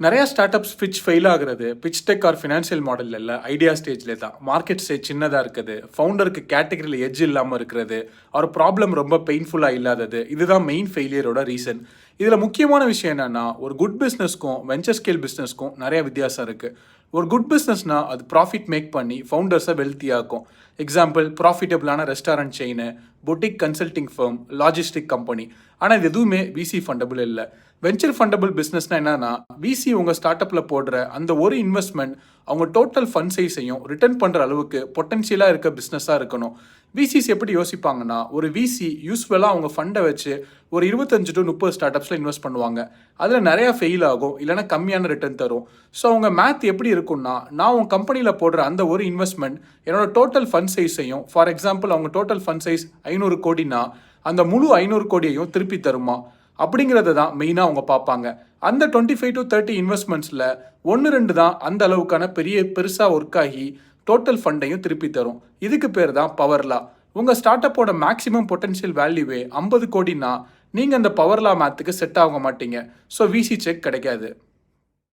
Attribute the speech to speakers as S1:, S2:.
S1: நிறைய start ups pitch fail ஆகுறது pitch deck R financial model இல்லை, ஐடியா ஸ்டேஜ்ல தான். மார்க்கெட் ஸ்டேஜ் சின்னதாக இருக்குது, ஃபவுண்டருக்கு கேட்டகரியில் எட்ஜ் இல்லாமல் இருக்கிறது, ஒரு ப்ராப்ளம் ரொம்ப பெயின்ஃபுல்லாக இல்லாதது, இதுதான் மெயின் ஃபெயிலியரோட ரீசன். இதில் முக்கியமான விஷயம் என்னன்னா, ஒரு குட் பிஸ்னஸ்க்கும் வெஞ்சர் ஸ்கேல் பிஸ்னஸ்க்கும் நிறைய வித்தியாசம் இருக்குது. ஒரு குட் பிஸ்னஸ்னா அது ப்ராஃபிட் மேக் பண்ணி ஃபவுண்டர்ஸை வெல்த்தியாக்கும். எக்ஸாம்பிள், ப்ராஃபிட்டபிளான restaurant chain, boutique consulting firm, logistic company. ஆனால் இது எதுவுமே விசி ஃபண்டபிள் இல்லை. வெஞ்சர் ஃபண்டபிள் பிஸ்னஸ்னா என்னன்னா, விசி உங்கள் ஸ்டார்ட் அப்பில் போடுற அந்த ஒரு இன்வெஸ்ட்மெண்ட் அவங்க டோட்டல் ஃபண்ட் சைஸையும் ரிட்டர்ன் பண்ணுற அளவுக்கு பொட்டன்ஷியலாக இருக்க பிஸ்னஸாக இருக்கணும். விசிஸ் எப்படி யோசிப்பாங்கன்னா, ஒரு விசி யூஸ்வலாக அவங்க ஃபண்டை வச்சு ஒரு 25 to 30 ஸ்டார்ட் அப்ஸில் இன்வெஸ்ட் பண்ணுவாங்க. அதில் நிறையா ஃபெயில் ஆகும், இல்லைனா கம்மியான ரிட்டர்ன் தரும். ஸோ அவங்க மேத் எப்படி இருக்குன்னா, நான் உங்கள் கம்பெனியில் போடுற அந்த ஒரு இன்வெஸ்ட்மெண்ட் என்னோட டோட்டல் ஃபண்ட் சைஸையும், ஃபார் எக்ஸாம்பிள் அவங்க டோட்டல் ஃபண்ட் சைஸ் 500 கோடினா அந்த முழு 500 கோடியையும் திருப்பி தருமா அப்படிங்கிறத தான் மெயினாக அவங்க பார்ப்பாங்க. அந்த 25 to 30 இன்வெஸ்ட்மெண்ட்ஸில் 1-2 தான் அந்த அளவுக்கான பெருசாக ஒர்க் ஆகி டோட்டல் ஃபண்டையும் திருப்பி தரும். இதுக்கு பேர் தான் பவர்லா. உங்கள் ஸ்டார்ட் அப்போட மேக்ஸிமம் பொட்டன்ஷியல் வேல்யூவே 50 கோடினா நீங்கள் அந்த பவர்லா மேத்துக்கு செட் ஆக மாட்டீங்க. ஸோ விசி செக் கிடைக்காது.